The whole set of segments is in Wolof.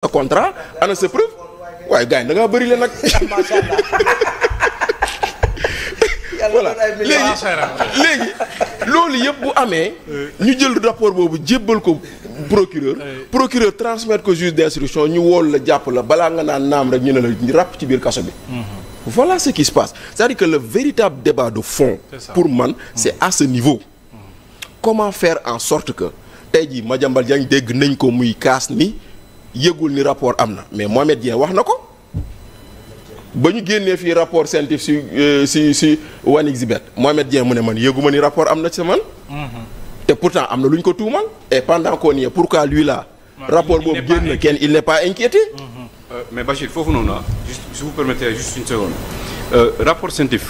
sa contrat ana sa preuve waaye gars yi da ngaa bëri leen nag. voilà léegi loolu yëpp bu amee ñu jël rapport boobu jébbal ko procureur transmettre ko juge d'instruction ñu wool la jàpp la balaa nga naan naam rek ñu ne la ñu ràpp ci biir kaso bi. Voilà ce qui se passe. C'est-à-dire que le véritable débat de fond pour man c'est à ce niveau. Comment faire en sorte que tey jii Madiambal Diagne dégg nañ ko muy kaas ni yëgul ni rapport am na mais Mohamed Dieng wax na ko ba ñu génnee fii rapport scientifique si 1xBet Mohamed Dieng mu ne man yëguma ni rapport am na ci man. te pourtant am na lu ñu ko tuumal et pendant qu'on y est pourquoi lui là rapport boobu génn kenn il n'est pas inquiété. mais Bachir foofu noonu juste si vous permettez juste une seconde rapport scientifique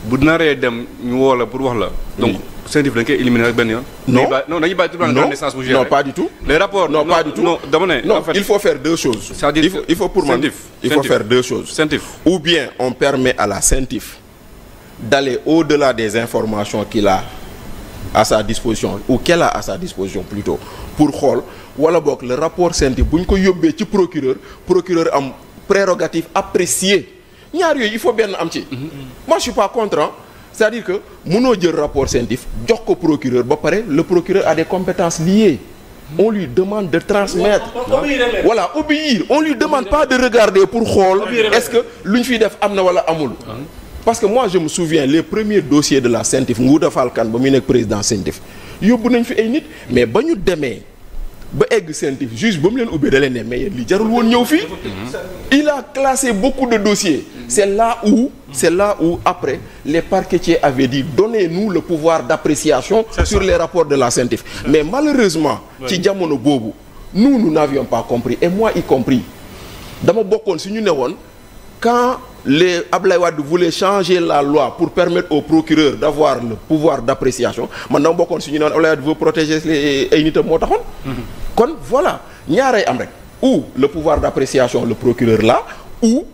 bu naree dem ñu woo la pour wax la. donc scientifique dañ koy éliminer rek benn yoon. non dañuy bàyyi tout le temps naissance bu gérer. non pas du tout. les rapports non pas du tout. non dama ne. non en fait, il faut faire deux choses. c'est-à-dire il faut pour man il faut faire deux choses. scientifique ou bien on permet à la scientifique d'aller au-delà des informations qu'il a à sa disposition ou qu'elle a à sa disposition plutôt pour xool wala boog le rapport scientifique bu ñu ko yóbbee ci procureur am prérogative apprécier ñaar yooyu il faut benn am ci. moi je suis pas contre. C'est-à-dire que mënoo jël rapport scientifique jox ko procureur ba pare le procureur a des compétences liées. On lui demande de transmettre. Voilà, obéir. On lui demande pas de regarder pour xool est-ce que lu ñu fiy def am na wala amul. Parce que moi je me souviens les premiers dossiers de la CENTIF Ngouda Fall Kane ba muy nekk président CENTIF yóbbu nañ fi ay nit mais ba ñu demee ba egg CENTIF juge ba mu leen ubbee da leen ne mais li jarul woon ñëw fii. Il a classé beaucoup de dossiers. C'est là où après les parquetiers avaient dit donnez-nous le pouvoir d'appréciation sur les rapports de la CENTIF. Mais malheureusement ci jamono boobu nous n'avions pas compris et moi y compris dama bokkoon si ñu ne woon quand les Ablaye Wade voulaient changer la loi pour permettre au procureur d'avoir le pouvoir d'appréciation man dama bokkoon si ñu ne woon Ablaye Wade veut protéger les ay nitam moo taxoon. kon voilà ñaaray am rek ou le pouvoir d'appréciation le procureur là ou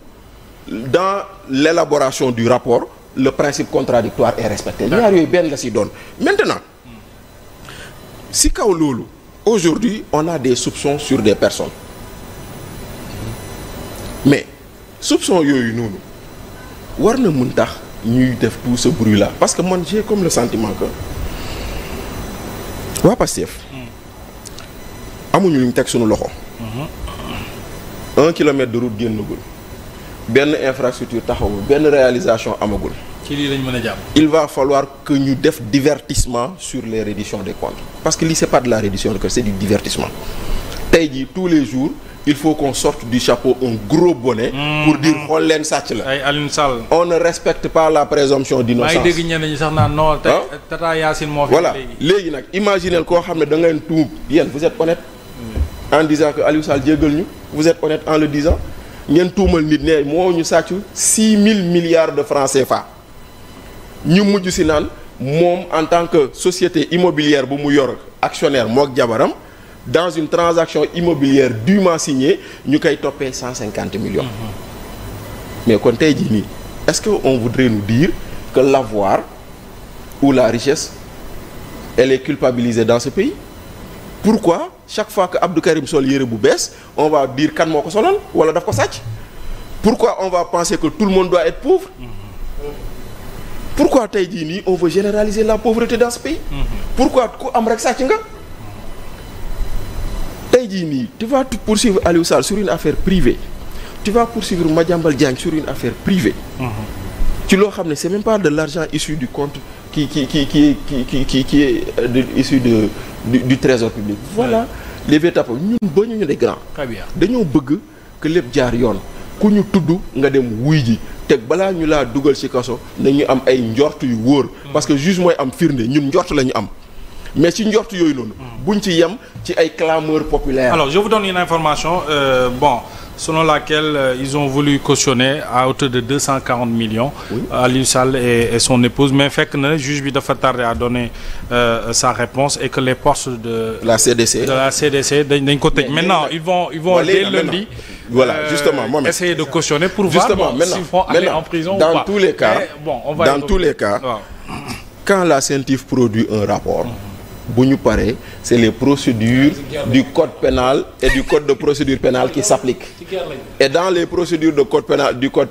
dans l'élaboration du rapport le principe contradictoire est respecté. ñaar yooyu benn la si doon maintenant si kaw loolu aujourd'hui on a des soupçons sur des personnes mais soupçons yooyu noonu war na mun tax ñuy def tout ce bruit là parce que man j'ai comme le sentiment que waa Pastef amuñu lu ñu teg suñu loxo. 1 kilomètre de route génnagul benn infrastructure taxawul benn réalisation amagul. ci lii lañ mën a jàpp. Il va falloir que ñu def divertissement sur les redditions des comptes parce que lii c'est pas de la reddition de comptes c'est du divertissement tey jii tous les jours il faut qu'on sorte du chapeau un gros bonnet. pour dire xool leen sàcc la. ay Alioune Sall. on ne respecte pas la présomption d'innocence. maa ngi dégg ñenn ñi sax naan non. Tata Yacine moo fi. voilà léegi nag imaginez koo xam ne da ngeen tuub yéen vous êtes honnête. en disant que Aliou Sall jéggal ñu vous êtes honnête en le disant ngeen tuumal nit ne moo ñu sàcc 6 000 milliards de francs CFA ñu mujj si naan moom en tant que société immobilière bu mu yor actionnaire mook jabaram dans une transaction immobilière dûment signée ñu koy toppee 150 millions. mais kon tey jii nii est-ce que on voudrait nous dire que l'avoir ou la richesse elle est culpabilisée dans ce pays? Pourquoi chaque fois que Abdou Karim sol yére bu bees on va dire kan moo ko solal wala daf ko sàcc? Pourquoi on va penser que tout le monde doit être pauvre? Pourquoi tey jii nii on veut généraliser la pauvreté dans ce pays? Pourquoi ku am rek sàcc nga? Tey jii nii tu vas poursuivre Aliou Sall sur une affaire privée tu vas poursuivre Madiambal Diagne sur une affaire privée. ci loo xam ne c'est même pas de l'argent issu du compte qui est issu du trésor public. Voilà les véritables ñun ba ñu des grands. dañoo bëgg que lépp jaar yoon ku ñu tudd nga dem wuy ji teg balaa ñu laa dugal ci kaso nañu am ay njort yu wóor. parce que juge mooy am firnde ñun njort la ñu am. mais ci njort yooyu noonu. buñ ci yem ci ay clameurs populaires. Alors je vous donne une information selon laquelle ils ont voulu cautionner à hauteur de 240 millions. Oui. Aliou Sall et son épouse mais fekk na juge bi dafa tardé à donner sa réponse et que les postes de la CDC dañ ko tëj. Maintenant ils vont dès lundi. Voilà justement moi essayer de cautionner pour voir s'ils vont aller en prison ou pas. Dans tous les cas, mais bon, on va dans tous les cas, quand la CENTIF produit un rapport, bu ñu paree c'est les procédures du code pénal et du code de procédure pénale qui s'appliquent. Et dans les procédures de code pénal du code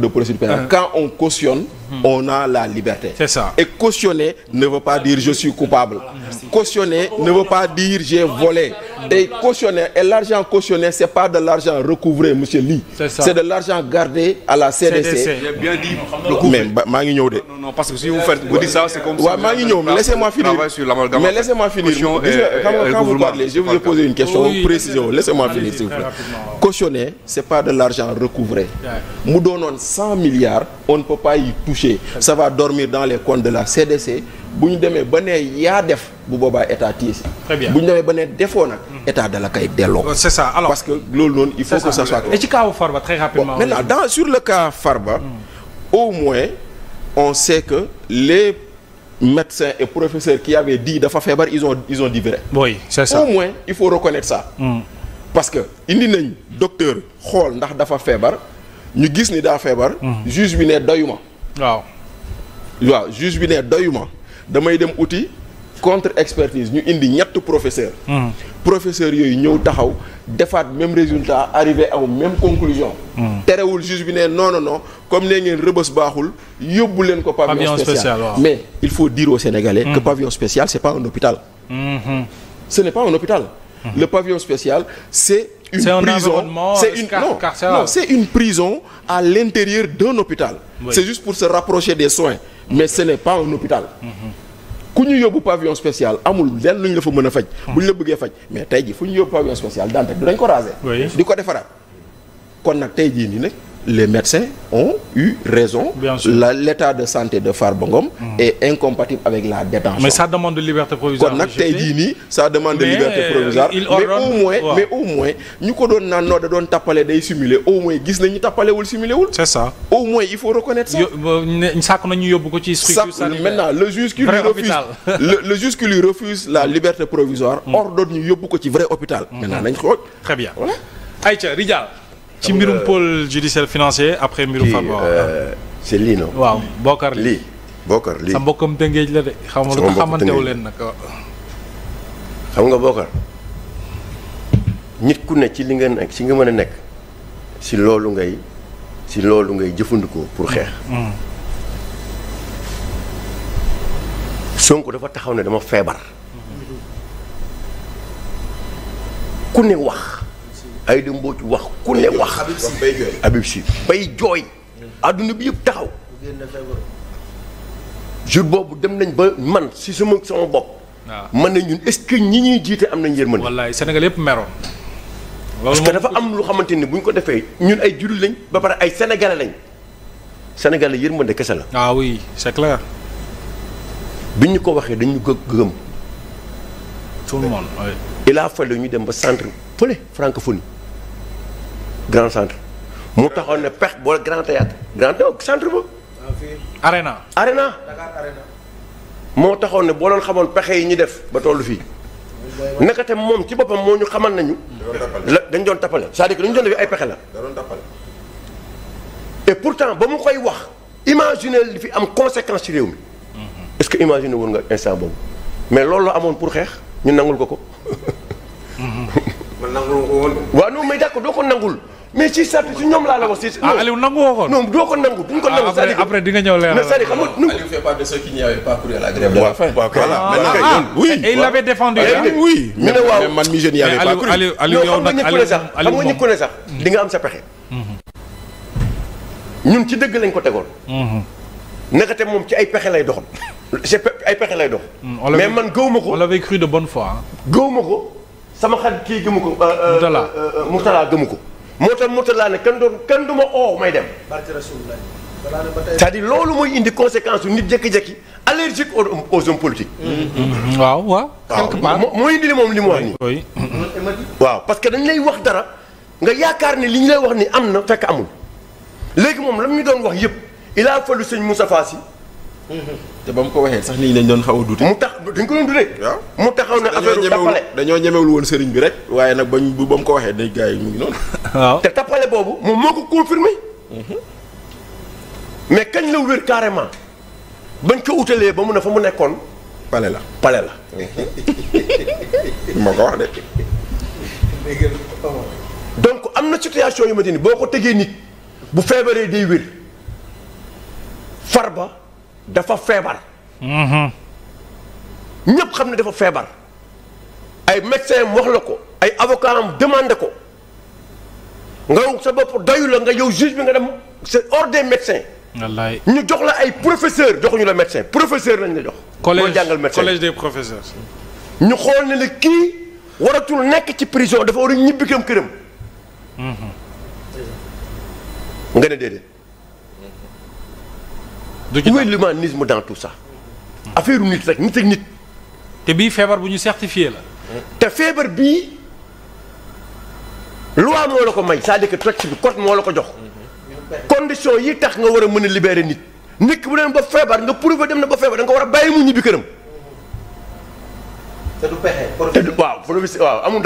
de procédure pénale, quand on cautionne, on a la liberté. C'est ça. Et cautionner ne veut pas dire je suis coupable. Cautionner ne veut pas dire j'ai volé. Et cautionner, et l'argent cautionné, c'est pas de l'argent recouvré, monsieur Ly. C'est de l'argent gardé à la CDC. J'ai bien dit. Mais maa ngi ñëw de. Non, parce que si vous dites ça, c'est comme Ouais, maa ngi ñëw, laissez-moi finir. Mais laissez-moi finir. Quand vous parlez, je vous ai posé une question, précision. Laissez-moi finir, s'il vous plaît. Cautionner, c'est pas de l'argent recouvré. Mu doonoon 100 milliards, on ne peut pas y toucher. Ça va dormir dans les comptes de la CDC. bu ñu demee ba ne yaa def bu boobaa état tiis. Très bien. bu ñu demee ba ne defoo nag. état da la koy delloo. C'est ça. Alors, parce que loolu noonu il faut que ça soit clair. Et ci kaw Farba très rapidement. Bon, maintenant sur le cas Farba, au moins on sait que les médecins et professeurs qui avaient dit dafa feebar ils ont dit vrai. Oui, c'est ça. Au moins il faut reconnaître ça. Parce que indi nañ docteur xool ndax dafa feebar ñu gis ni daa feebar. juge bi ne doyuma. waaw juge bi ne doyuma damay dem uti contre expertise ñu indi ñett professeur professeurs yooyu ñëw taxaw defaat même résultat arrivé aw même conclusion. terewul juge bi ne non comme nee ngeen rëbës baaxul yóbbu leen ko pavillon spécial. Mais il faut dire aux Sénégalais que pavillon spécial c'est pas un hôpital. Ce n'est pas un hôpital. Le pavillon spécial c'est une prison, c'est une prison à l'intérieur d'un hôpital. C'est juste pour se rapprocher des soins, mais ce n'est pas un hôpital. ku ñu yóbbu pavillon spécial amul lenn lu ñu la fa mën a faj. bu ñu la bëggee faj mais tey jii fu ñu yóbbu pavillon spécial Dantec du dañ ko raser. di ko defaraat kon nag tey jii nii nag les médecins ont eu raison. L'état de santé de Farba Ngom est incompatible avec la détention. Mais ça demande de liberté provisoire. kon nag tey jii nii ça demande de liberté provisoire. mais au moins ñu ko doon naan noo da doon tappale day simuler au moins gis nañu tappalewul simulewul. C'est ça. Au moins il faut reconnaître ça. sàkk nañu yóbbu ko ci structure sanitaire. Maintenant le juge qui lui refuse le juge qui lui refuse la liberté provisoire ordonne ñu yóbbu ko ci vrai hôpital. Maintenant nañ xool. Très bien. Voilà. Aïcha Rijal. ci mbirum pôle judiciaire financier après mbirum Farba. c'est lii non. waaw Bokar lii. Bokar lii sa mbokkam Tëngéej la de. xam nga lu ko xamantewu leen nag. xam nga Bokar nit ku ne ci li nga nekk ci nga mën a nekk si loolu ngay jëfandikoo pour xeex. Sonko dafa taxaw ne dama feebar. ku ne wax. Aïda Mbodj wax ku ne wax. Habib Sy bay jooy. adduna bi yëpp taxaw. jour boobu dem nañ ba man si sama bopp. man na ñun est-ce que ñi ñuy jiite am nañ yërmande. wallaay Sénégal yëpp meroon. parce que dafa am lu xamante ni bu ñu ko defee ñun ay jullit lañ ba pare ay sénégalais lañ. sénégalais yërmande kese la. Ah oui c'est clair. bi ñu ko waxee dañu gëm. tout le monde oui. Il a fallu ñu dem ba centre fële francophonie grand centre mu taxoon ne pex boole grand théâtre centre ba. Arena. Dakar Arena. moo taxoon ne boo doon xamoon pexe yi ñu def ba tollu fii. naka te moom ci boppam moo ñu xamal nañu. dañ doon tappale c'est-à-dire que dañu doon def ay pexe la. et pourtant ba mu koy wax imaginer li fi am conséquence ci réew mi. est-ce que imaginer woon nga instant boobu mais loolu la amoon pour xeex ñu nangul ko. man nangul ko woon. waaw non mais d'accord doo ko nangul mais ci sart si ñoom laa la wax si. Aliou nangu woo ko. non doo ko nangu duñ ko nangu. après di nga ñëw leeral. c'est-à-dire xam nga Aliou fait pas de ceux qui n'y avaient pas couru à la grève de la faim. voilà oui. Et il l'avait défendu. Oui. ñu ne waaw man mi je n'y avais pas cru. Aliou yow nag xam nga ñu ko ne sax di nga am sa pexe. ñun ci dëgg lañ ko tegoon. nekkate moom ci ay pexe lay doxal. ay pexe lay dox. mais man gëwuma ko. on l'avait cru de bonne foi. gëwuma ko sama xarit kii gëmu ko. Mourtala gëmu ko. moo tax Mourtala ne kenn du ma oo may dem. c'est-à-dire loolu mooy indi conséquence su nit jékki-jékki allergique aux hommes politiques. waaw. quelque part mooy indi li moom li mu wax nii. oui. waaw parce que dañ lay wax dara nga yaakaar ni li ñu lay wax ni am na fekk amul léegi moom la mu ñu doon wax yëpp il a fallu sëñ Moustapha Sy. te ba mu ko waxee sax nit ñi dañ doon xaw a dute. mu tax dañ ko doon dute. waaw mu taxaw ne affaire tappale dañoo ñemewul woon sëriñ bi rek. waaye nag ba mu ko waxee dañ gars yi mu ngi noonu. waaw te tappale boobu moom moo ko confirmé. mais kañ la wér carrément bañ ko utalee ba mu ne fa mu nekkoon pale la palais la. moo ko wax de. donc am na situation yu ma ni boo ko tegee nit bu feebaree day wér Farba dafa feebar. ñëpp xam ne dafa feebar. ay médecin wax la ko ay avocat am demandé ko nga sa bopp doyu la nga yow juge bi nga dem c'est hors des médecins. wallaay ñu jox la ay professeur joxuñu la médecin professeur lañ la jox. moo jàngal médecin collège des professeurs. ñu xool ne la kii waratul nekk ci prison dafa war a ñibbi këram. nga ne déedéet. du ci où est l'humanisme dans tout ça. affaire nit rek nit ak nit. te bii feebar bu ñu certifié la. te feebar bii loi moo la ko may c'est-à-dire que texte bi code moo la ko jox. condition yi tax nga war a mën a libérer nit. nit ki bu dem ba feebar nga prouver dem na ba feebar da nga war a bàyyi mu ñibbi këram. te du pexe. te du waaw professeur waaw amul.